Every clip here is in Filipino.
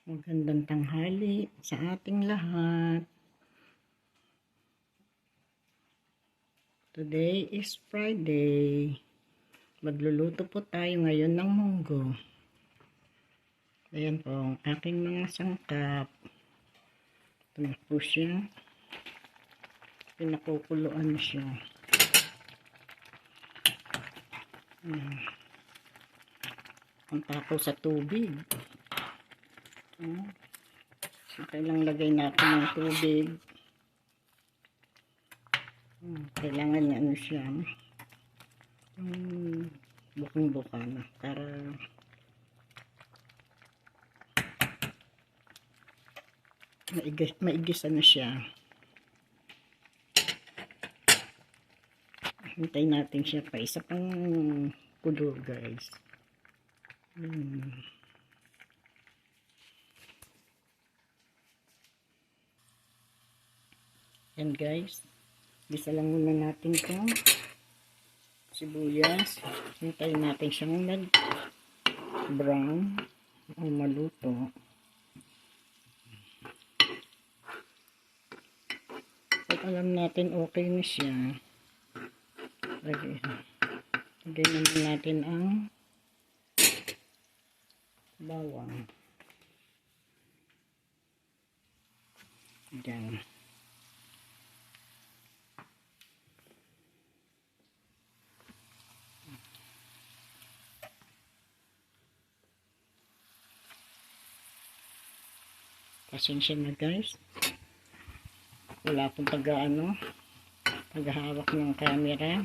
Magandang tanghali sa ating lahat. Today is Friday. Magluluto po tayo ngayon ng munggo. Ayan po ang aking mga sangkap. Ito na po siya. Pinakukuluan siya. Punta ko sa tubig. So, kailangan lagay natin ng tubig. Kailangan niya ano siya. Bukang-buka na para maigisa na siya. Hintayin natin siya pa isa pang kulo, guys. Yan, guys. Gisa lang muna natin itong sibuyas. Hintayin natin siyang mag-brown o maluto. Pag alam natin okay na siya, lagay naman natin ang bawang. Diyan. Pasensya na, guys. Wala akong paghahawak ng camera.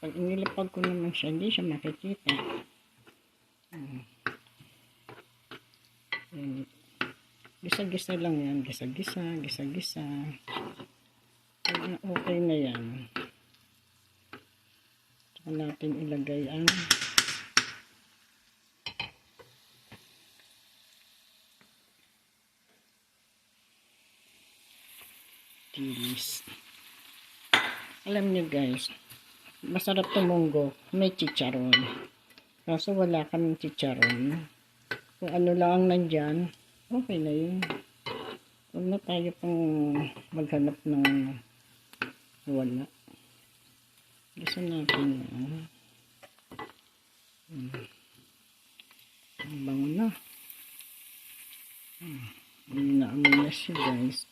Pag inilapag ko naman siya, hindi siya makikita. Gisa-gisa lang yan. Gisa-gisa. Pag okay na yan, saka natin ilagay ang chilis. Alam niyo, guys, masarap itong munggo. May chicharon. Kaso wala kaming chicharon. Kung ano lang ang nandyan, okay na yun. Huwag na tayo pang maghanap ng wala. Gusto natin yan. Ang bango na. Naamoy na siya, guys.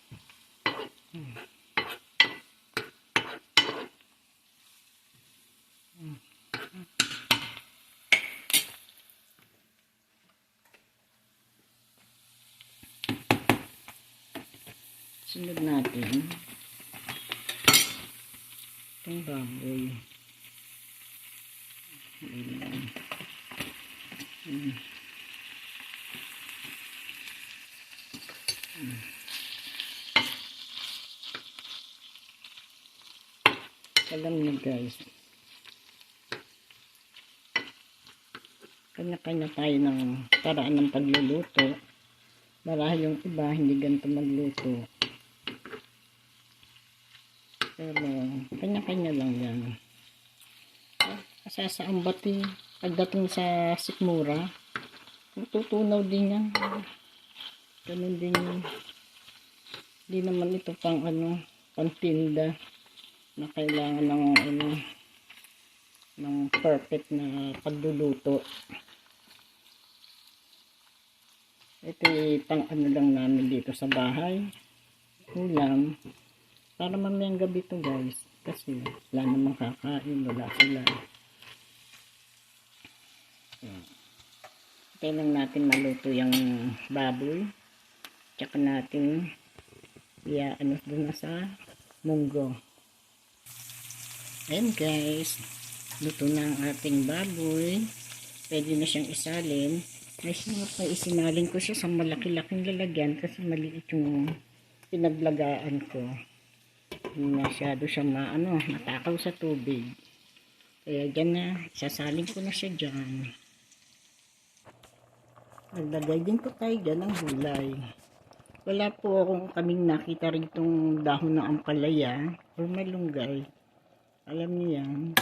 Sunod natin itong baboy. Alam niyo, guys, kanya-kanya tayo ng paraan ng pagluluto. Marahil yung iba hindi ganito magluto, pero kanya-kanya lang yan. Kasi sa ambati, pagdating sa sikmura, tutunaw din yan. Ganun din yan. Hindi naman ito pang pantinda na kailangan ng perfect na pagluluto. Ito pang lang namin dito sa bahay, ulam, para mamayang gabi to, guys, kasi wala namang kakain, wala sila. Hintayin lang natin maluto yung baboy, tsaka natin doon na sa munggo. Ayan, guys, luto na ang ating baboy. Pwede na siyang isalin. May isinalin ko siya sa malaki-laking lalagyan kasi maliit yung pinaglagaan ko. Hindi masyado siya matakaw sa tubig. Kaya dyan na, sasalin ko na siya dyan. Naglagay din po tayo dyan ng gulay. Wala po kaming nakita rin itong dahon ng ampalaya o malunggay. Alam niyo yan,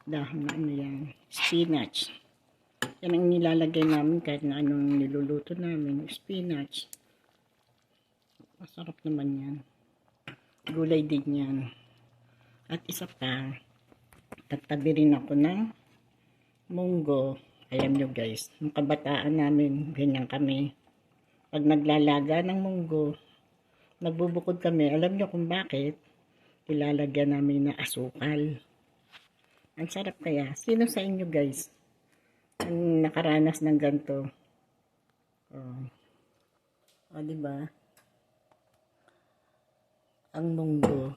dahon na yan, spinach. Yan ang nilalagay namin kahit na anong niluluto namin. Spinach. Masarap naman yan. Gulay din yan. At isa pa, tatabi rin ako ng munggo. Alam nyo guys, yung kabataan namin, ganyan kami. Pag naglalaga ng munggo, nagbubukod kami. Alam nyo kung bakit? Ilalagyan namin na asukal. Ang sarap kaya. Sino sa inyo guys ang nakaranas ng ganito? O diba? Ang munggo.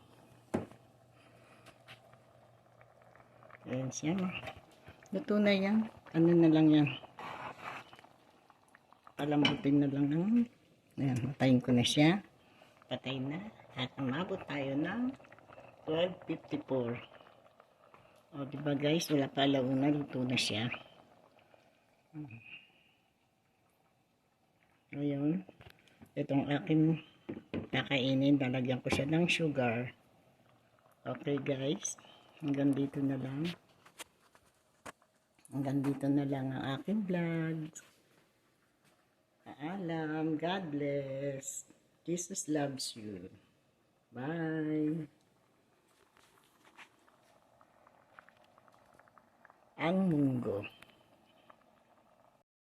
Ayan siya. Luto na yan. Ano na lang yan. Palambutin na lang. Ayan, matayin ko na siya. Patay na. At umabot tayo ng 12:54. O, diba guys? Wala pa alauna. Luto na siya. Ngayon, itong aking kakainin. Lalagyan ko siya ng sugar. Okay guys. Hanggang dito na lang. Hanggang dito na lang ang aking vlog. Paalam. God bless. Jesus loves you. Bye. Ang munggo.